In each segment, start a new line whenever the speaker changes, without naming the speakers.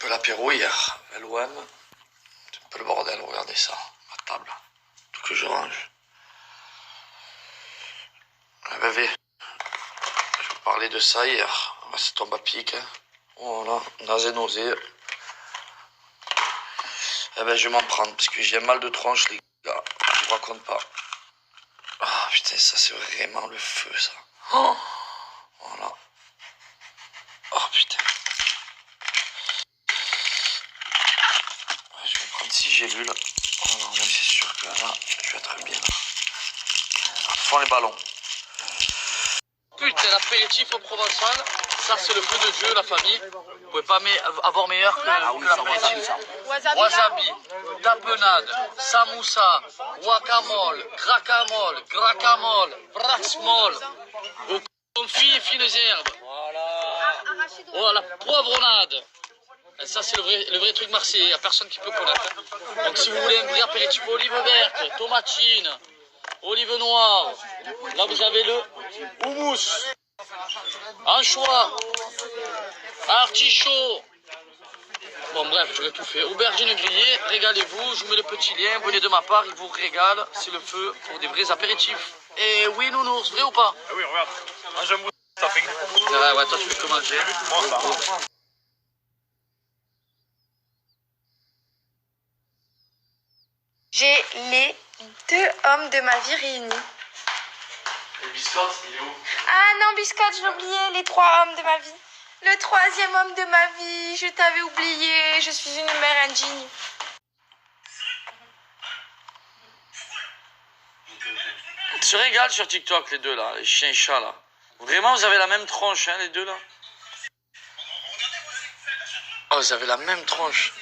peu l'apéro hier, l'OM. C'est un peu le bordel, regardez ça, à table. Tout que je range. Ah ben, je vous parlais de ça hier. Ça tombe à pic. Hein. Voilà, nausée, nausée. Eh ben, je vais m'en prendre parce que j'ai mal de tronche, les gars. Je vous raconte pas. Ah putain, ça c'est vraiment le feu, ça. Oh, voilà. Oh putain. Je vais prendre 6 gélules. Oh non, mais c'est sûr que là, je vais être bien. À fond les ballons. Putain, l'apéritif au provençal, ça c'est le feu de Dieu, la famille. Vous pouvez pas avoir meilleur que l'apéritif. Wasabi, tapenade, samoussa, guacamole, guacamole, braxmol, au confit et fines herbes. Voilà. Oh, la poivronade. Et ça c'est le vrai truc marseillais, il n'y a personne qui peut connaître. Donc si vous voulez un vrai apéritif, olive verte, tomatine, olive noire, là vous avez le houmous, anchois, artichaut. Bon bref, j'aurais tout fait. Aubergine grillée, régalez-vous, je vous mets le petit lien, venez de ma part, il vous régale, c'est le feu pour des vrais apéritifs. Et oui nounours, vrai ou pas?
Ah oui, regarde, mange un bout, ça fait...
Ouais, toi tu fais que manger.
J'ai les 2 hommes de ma vie réunis.
Et biscotte, il est où?
Ah non, biscotte, j'ai oublié les 3 hommes de ma vie. Le 3e homme de ma vie, je t'avais oublié, je suis une mère indigne.
Ils se régalent sur TikTok les deux là, les chiens et chats là. Vraiment vous avez la même tronche hein les deux là. Oh vous avez la même tronche.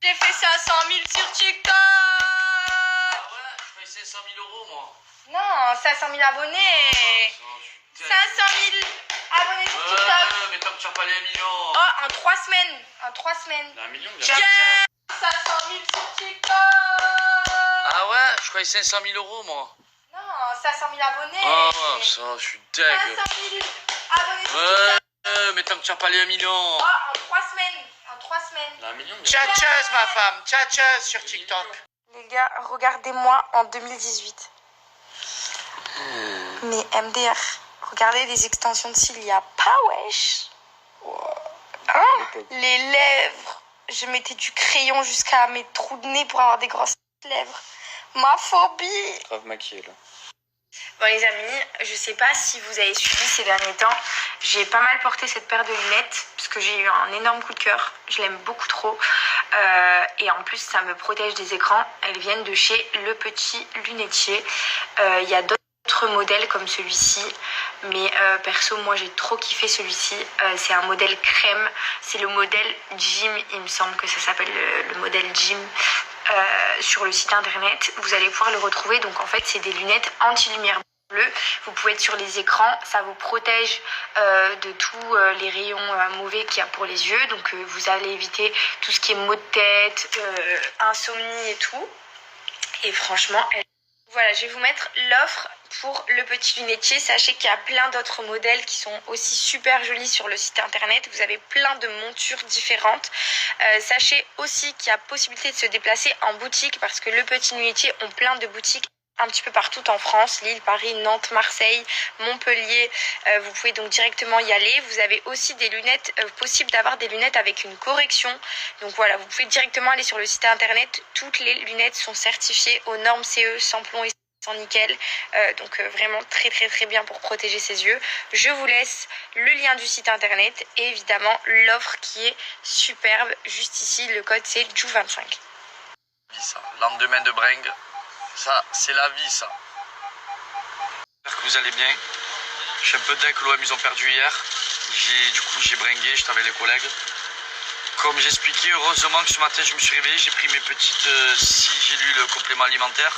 J'ai fait 500 000 sur TikTok.
Ah ouais, je paye 500 000 € moi.
Non, 500 000 abonnés. 500 000 abonnés sur TikTok.
Ouais, mais tant que tu n'as pas les 1 million.
Oh, en 3 semaines. En 3 semaines.
1 million,
Yes, 500 000 sur TikTok.
Ah ouais, je croyais 500 000 € moi.
Non, 500 000 abonnés.
Ah ça, je suis deg.
500 000 abonnés sur TikTok.
Ouais, mais tant que tu n'as pas les 1 million.
Oh, en 3 semaines. En 3 semaines.
1 million,
Tchatcheuse ma femme, tchatcheuse sur TikTok.
Les gars, regardez-moi en 2018. Mais MDR, regardez les extensions de cils, il n'y a pas wesh. Hein, les lèvres. Je mettais du crayon jusqu'à mes trous de nez pour avoir des grosses lèvres. Ma phobie.
grave maquillé là.
Bon les amis, je sais pas si vous avez suivi ces derniers temps, j'ai pas mal porté cette paire de lunettes parce que j'ai eu un énorme coup de cœur, je l'aime beaucoup trop et en plus ça me protège des écrans, elles viennent de chez Le Petit Lunetier, il y a d'autres modèles comme celui-ci mais perso moi j'ai trop kiffé celui-ci, c'est un modèle crème, c'est le modèle Jim, il me semble que ça s'appelle le modèle Jim. Sur le site internet vous allez pouvoir le retrouver, donc en fait c'est des lunettes anti-lumière bleue, vous pouvez être sur les écrans, ça vous protège de tous les rayons mauvais qu'il y a pour les yeux, donc vous allez éviter tout ce qui est maux de tête, insomnie et tout, et franchement voilà, je vais vous mettre l'offre pour Le Petit Lunetier. Sachez qu'il y a plein d'autres modèles qui sont aussi super jolis sur le site internet. Vous avez plein de montures différentes. Sachez aussi qu'il y a possibilité de se déplacer en boutique parce que Le Petit Lunetier ont plein de boutiques un petit peu partout en France, Lille, Paris, Nantes, Marseille, Montpellier. Vous pouvez donc directement y aller. Vous avez aussi des lunettes, possible d'avoir des lunettes avec une correction. Donc voilà, vous pouvez directement aller sur le site internet. Toutes les lunettes sont certifiées aux normes CE, sans plomb et sans nickel. Donc vraiment très très très bien pour protéger ses yeux. Je vous laisse le lien du site internet et évidemment l'offre qui est superbe. Juste ici, le code c'est JOU25.
Ça, lendemain de bringue. Ça, c'est la vie, ça. J'espère que vous allez bien. Je suis un peu deg que l'OM, ils ont perdu hier. Du coup, j'ai bringué, j'étais avec les collègues. Comme j'expliquais, heureusement que ce matin, je me suis réveillé. J'ai pris mes petites 6 gélules compléments alimentaires.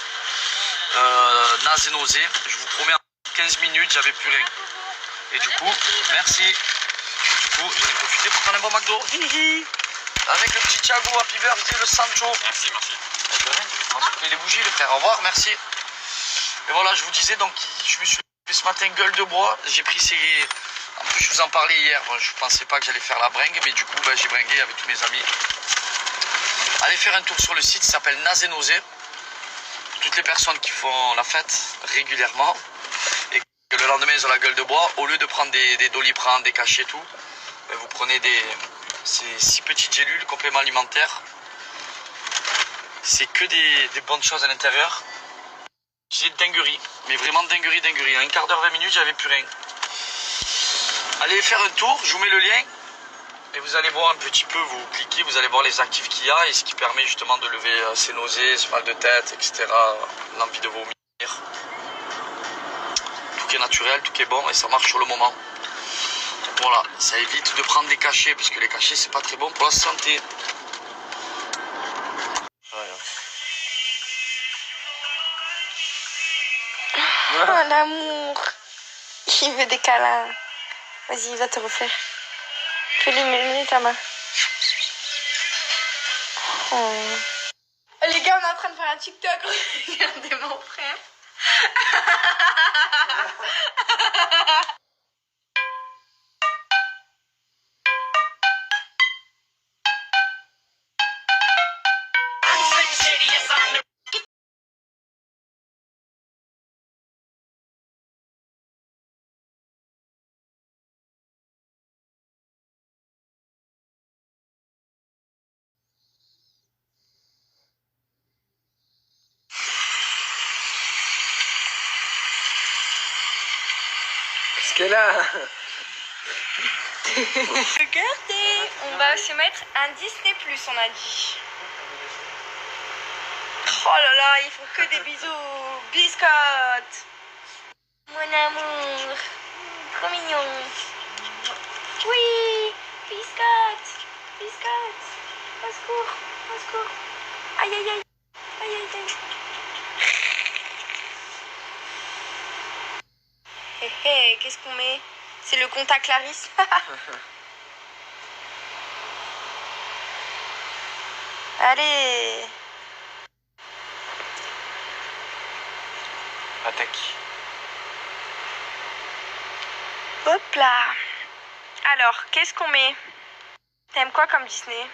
Nausée, nausée. Je vous promets, en 15 minutes, j'avais plus rien. Et du coup, merci. Du coup, j'en ai profité pour prendre un bon McDo. Avec le petit Thiago, Happy Birthday, le Sancho.
Merci.
On se fait les bougies, les frères. Au revoir, merci. Et voilà, je vous disais, donc, je me suis fait ce matin gueule de bois. J'ai pris ces... En plus, je vous en parlais hier. Bon, je pensais pas que j'allais faire la bringue, mais du coup, j'ai bringué avec tous mes amis. Allez faire un tour sur le site, ça s'appelle Nazenosé. Toutes les personnes qui font la fête régulièrement et que le lendemain ils ont la gueule de bois, au lieu de prendre des Doliprane, des cachets et tout, vous prenez ces 6 petites gélules, compléments alimentaires. C'est que des bonnes choses à l'intérieur. J'ai dinguerie, mais vraiment dinguerie. En un quart d'heure, 20 minutes, j'avais plus rien. Allez faire un tour, je vous mets le lien. Et vous allez voir un petit peu, vous cliquez, vous allez voir les actifs qu'il y a et ce qui permet justement de lever ces nausées, ce mal de tête, etc. L'envie de vomir. Tout qui est naturel, tout qui est bon et ça marche sur le moment. Voilà, ça évite de prendre des cachets parce que les cachets c'est pas très bon pour la santé.
Oh l'amour. Il veut des câlins. Vas-y, il va te refaire. Fais-lui mener ta main. Oh. Les gars, on est en train de faire un TikTok. Regardez mon frère.
Qu'est-ce qu'elle a?
Regardez, on va se mettre un Disney+, on a dit. Oh là là, ils font que des bisous. Biscotte. Mon amour. Trop mignon. Oui, biscotte. Biscotte. Au secours, au secours. Aïe, aïe, aïe. Aïe, aïe, aïe. Hé hé, qu'est-ce qu'on met? C'est le compte à Clarisse. Allez.
Attaque.
Hop là. Alors, qu'est-ce qu'on met? T'aimes quoi comme Disney?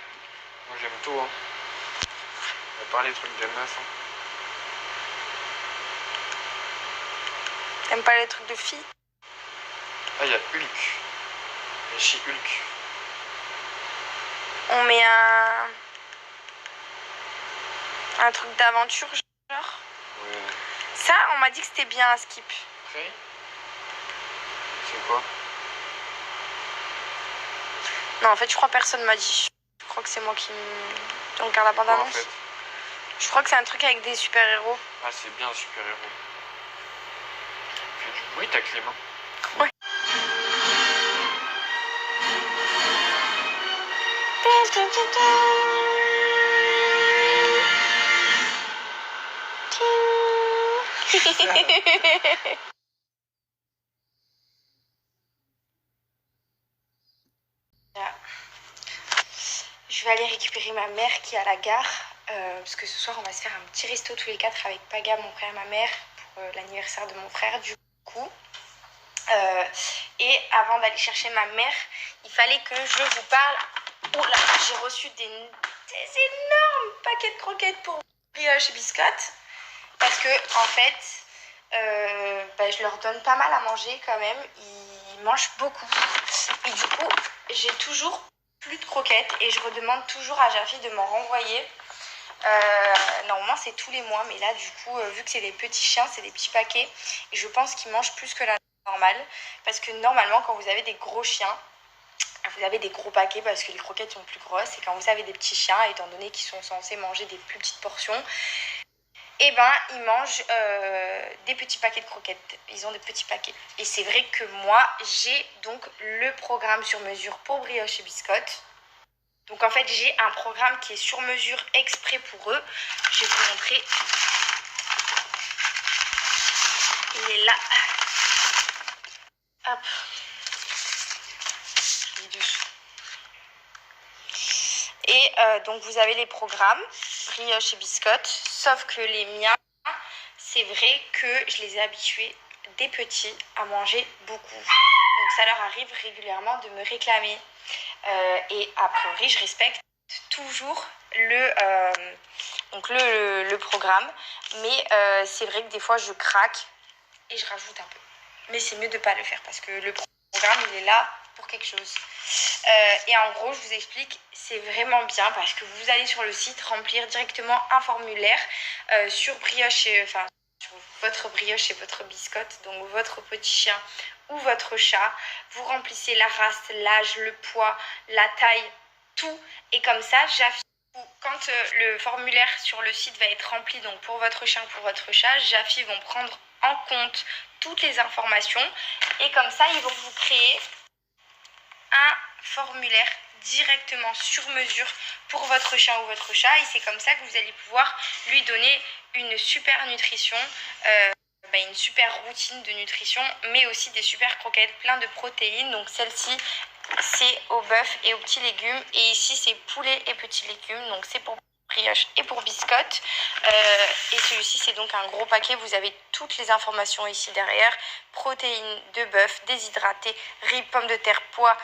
Moi j'aime tout. Hein. À part les trucs de meuf. Hein.
T'aimes pas les trucs de filles?
Ah, il y a Hulk. Il y a She-Hulk.
On met un truc d'aventure, genre.
Ouais.
Ça, on m'a dit que c'était bien un skip.
Après, c'est quoi?
Non, en fait, je crois que personne m'a dit. Je crois que c'est moi qui regarde la bande-annonce.
En fait.
Je crois que c'est un truc avec des super-héros.
Ah, c'est bien un super-héros. Fais du bruit, ta Clément.
Ouais. Je vais aller récupérer ma mère qui est à la gare parce que ce soir on va se faire un petit resto tous les 4 avec Paga, mon frère et ma mère pour l'anniversaire de mon frère du coup. Et avant d'aller chercher ma mère, il fallait que je vous parle. Oh là, j'ai reçu des énormes paquets de croquettes pour brioche et biscottes parce que en fait je leur donne pas mal à manger quand même. Ils mangent beaucoup et du coup j'ai toujours plus de croquettes et je redemande toujours à Jafi de m'en renvoyer. Normalement c'est tous les mois, mais là du coup vu que c'est des petits chiens, c'est des petits paquets et je pense qu'ils mangent plus que la normale parce que normalement quand vous avez des gros chiens vous avez des gros paquets parce que les croquettes sont plus grosses, et quand vous avez des petits chiens, étant donné qu'ils sont censés manger des plus petites portions, et ben ils mangent des petits paquets de croquettes. Ils ont des petits paquets. Et c'est vrai que moi, j'ai donc le programme sur mesure pour brioche et biscottes. Donc en fait, j'ai un programme qui est sur mesure exprès pour eux. Je vais vous montrer. Il est là. Hop. Je l'ai dessous. Et donc vous avez les programmes brioche et biscottes, sauf que les miens, c'est vrai que je les ai habitués des petits à manger beaucoup. Donc ça leur arrive régulièrement de me réclamer. Et a priori, je respecte toujours le programme. Mais c'est vrai que des fois, je craque et je rajoute un peu. Mais c'est mieux de ne pas le faire parce que le programme, il est là pour quelque chose. Et en gros, je vous explique, c'est vraiment bien parce que vous allez sur le site remplir directement un formulaire sur brioche, sur votre brioche et votre biscotte, donc votre petit chien ou votre chat. Vous remplissez la race, l'âge, le poids, la taille, tout. Et comme ça, quand le formulaire sur le site va être rempli, donc pour votre chien, pour votre chat, Jafi vont prendre en compte toutes les informations et comme ça, ils vont vous créer un formulaire directement sur mesure pour votre chien ou votre chat et c'est comme ça que vous allez pouvoir lui donner une super nutrition, une super routine de nutrition, mais aussi des super croquettes, plein de protéines. Donc celle-ci, c'est au bœuf et aux petits légumes et ici c'est poulet et petits légumes, donc c'est pour brioche et pour biscotte. Et celui-ci c'est donc un gros paquet, vous avez toutes les informations ici derrière, protéines de bœuf, déshydratées, riz, pommes de terre, pois,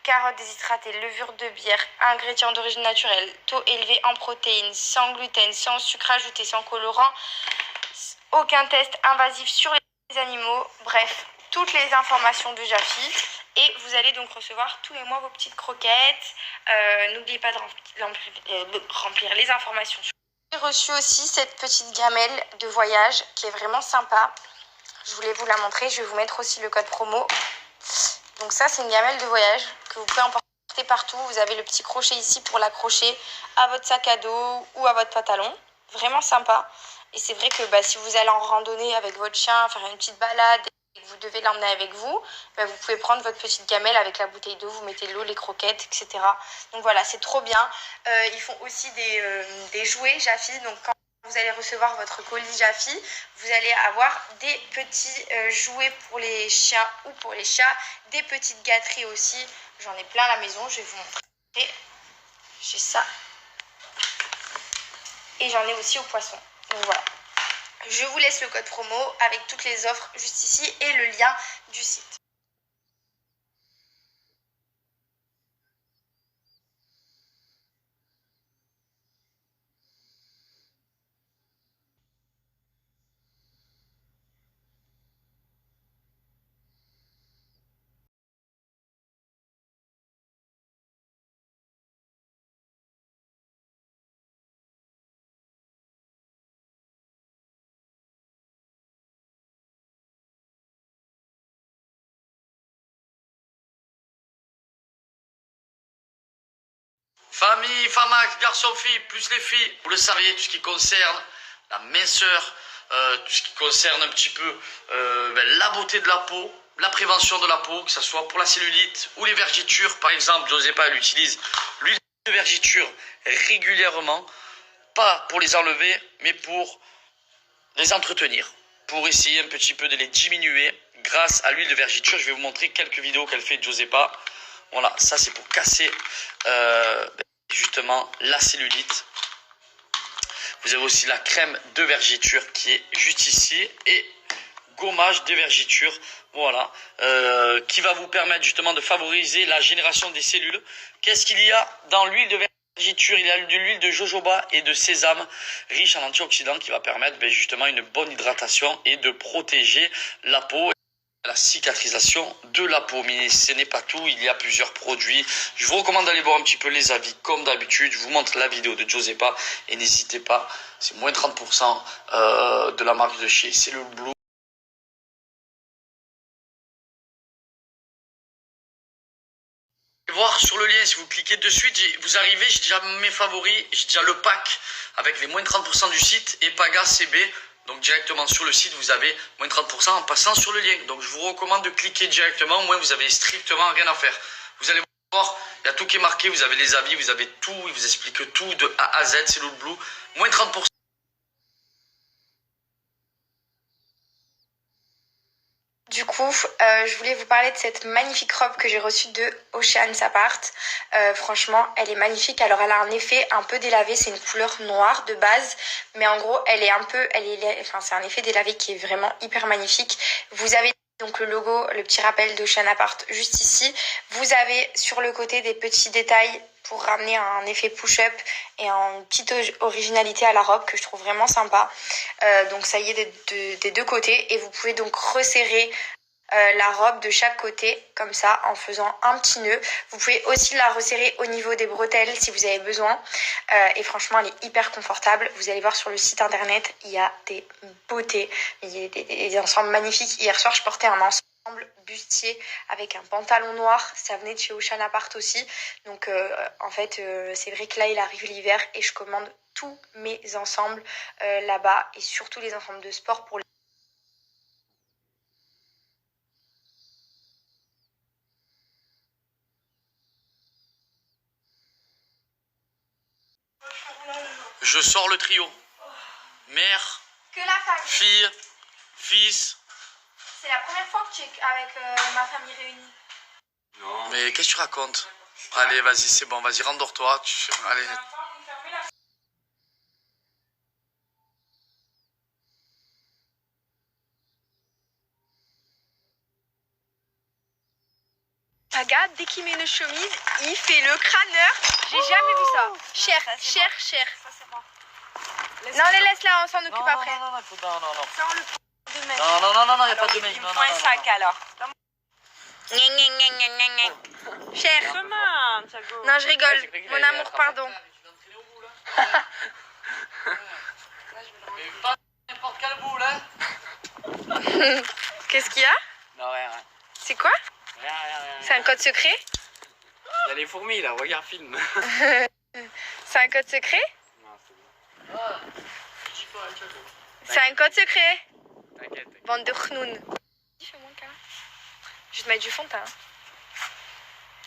carottes déshydratées, levure de bière, ingrédients d'origine naturelle, taux élevé en protéines, sans gluten, sans sucre ajouté, sans colorant, aucun test invasif sur les animaux, bref, toutes les informations de Jafi. Et vous allez donc recevoir tous les mois vos petites croquettes. N'oubliez pas de remplir les informations. J'ai reçu aussi cette petite gamelle de voyage qui est vraiment sympa. Je voulais vous la montrer, je vais vous mettre aussi le code promo. Donc ça, c'est une gamelle de voyage que vous pouvez emporter partout. Vous avez le petit crochet ici pour l'accrocher à votre sac à dos ou à votre pantalon. Vraiment sympa. Et c'est vrai que si vous allez en randonnée avec votre chien, faire une petite balade et que vous devez l'emmener avec vous, vous pouvez prendre votre petite gamelle avec la bouteille d'eau, vous mettez l'eau, les croquettes, etc. Donc voilà, c'est trop bien. Ils font aussi des jouets Jafi. Donc quand vous allez recevoir votre colis Jafi, vous allez avoir des petits jouets pour les chiens ou pour les chats, des petites gâteries aussi. J'en ai plein à la maison, je vais vous montrer. J'ai ça. Et j'en ai aussi aux poissons. Donc voilà. Je vous laisse le code promo avec toutes les offres juste ici et le lien du site.
Famille, Famax, garçons, filles, plus les filles, vous le saviez, tout ce qui concerne la minceur, tout ce qui concerne un petit peu la beauté de la peau, la prévention de la peau, que ce soit pour la cellulite ou les vergitures. Par exemple, Josepa, elle utilise l'huile de vergiture régulièrement, pas pour les enlever, mais pour les entretenir, pour essayer un petit peu de les diminuer grâce à l'huile de vergiture. Je vais vous montrer quelques vidéos qu'elle fait, Josepa. Voilà, ça c'est pour casser justement la cellulite. Vous avez aussi la crème de vergiture qui est juste ici et gommage de vergiture, voilà, qui va vous permettre justement de favoriser la génération des cellules. Qu'est-ce qu'il y a dans l'huile de vergiture? Il y a de l'huile de jojoba et de sésame riche en antioxydants qui va permettre justement une bonne hydratation et de protéger la peau, la cicatrisation de la peau. Mais ce n'est pas tout, il y a plusieurs produits. Je vous recommande d'aller voir un petit peu les avis comme d'habitude. Je vous montre la vidéo de Josepa et n'hésitez pas, c'est moins 30% de la marque de chez Cellule Blue. Voir sur le lien, si vous cliquez dessus, vous arrivez, j'ai déjà mes favoris, j'ai déjà le pack avec les moins 30% du site et Paga CB. Donc directement sur le site, vous avez moins 30% en passant sur le lien. Donc je vous recommande de cliquer directement, au moins vous avez strictement rien à faire. Vous allez voir, il y a tout qui est marqué, vous avez les avis, vous avez tout, il vous explique tout de A à Z, c'est Cellule Blue, moins 30%.
Du coup, je voulais vous parler de cette magnifique robe que j'ai reçue de Ocean's Apart. Franchement, elle est magnifique. Alors, elle a un effet un peu délavé. C'est une couleur noire de base. Mais en gros, c'est un effet délavé qui est vraiment hyper magnifique. Vous avez donc le logo, le petit rappel d'Ocean's Apart juste ici. Vous avez sur le côté des petits détails pour ramener un effet push-up et une petite originalité à la robe que je trouve vraiment sympa. Donc ça y est des deux côtés, et vous pouvez donc resserrer la robe de chaque côté comme ça en faisant un petit nœud. Vous pouvez aussi la resserrer au niveau des bretelles si vous avez besoin, et franchement elle est hyper confortable. Vous allez voir sur le site internet, il y a des beautés, il y a des ensembles magnifiques. Hier soir je portais un ensemble bustier avec un pantalon noir, ça venait de chez Ocean's Apart aussi. Donc en fait c'est vrai que là il arrive l'hiver et je commande tous mes ensembles là-bas, et surtout les ensembles de sport pour les...
Je sors le trio. Mère,
Que la famille.
fille, fils.
C'est la première fois que tu es avec ma famille réunie.
Non.
Mais qu'est-ce que tu racontes? Allez, vas-y, c'est bon, vas-y, rendors-toi. Allez.
Regarde, dès qu'il met une chemise, il fait le crâneur. J'ai jamais vu ça. Cher.
Ça, c'est moi.
Non, les laisse là, on s'en occupe après.
Non,
Ça, on le prend demain.
non, y a pas de mec.
Il me faut un sac alors.
Cher.
Comment, Thiago?
Non, je rigole. Mon amour, pardon.
Mais pas n'importe quel boule, hein.
Qu'est-ce qu'il y a?
Non, rien.
C'est quoi?
Rien.
C'est un code secret?
Il y a les fourmis là, regarde, film.
C'est un code secret?
Non, c'est bon.
Ah, je dis pas, Thiago.
C'est un code secret.
T'inquiète.
Bande de khnoun. Fais-moi le câlin. Je vais te mettre du fond de teint.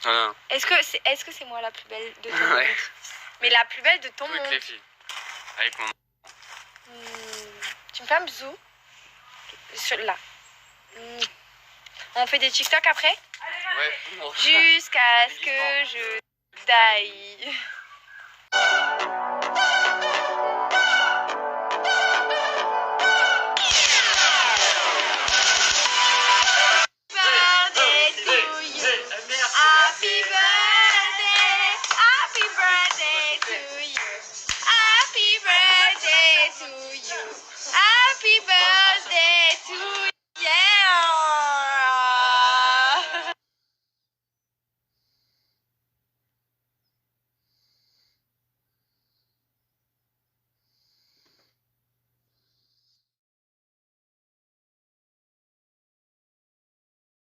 Non.
Est-ce que c'est moi la plus belle de ton monde?
Ouais.
Mais la plus belle de ton
Toutes
monde.
les filles. Avec mon.
Tu me fais un bisou? Là. On fait des TikTok après?
Ouais. Non.
Jusqu'à ce que je taille.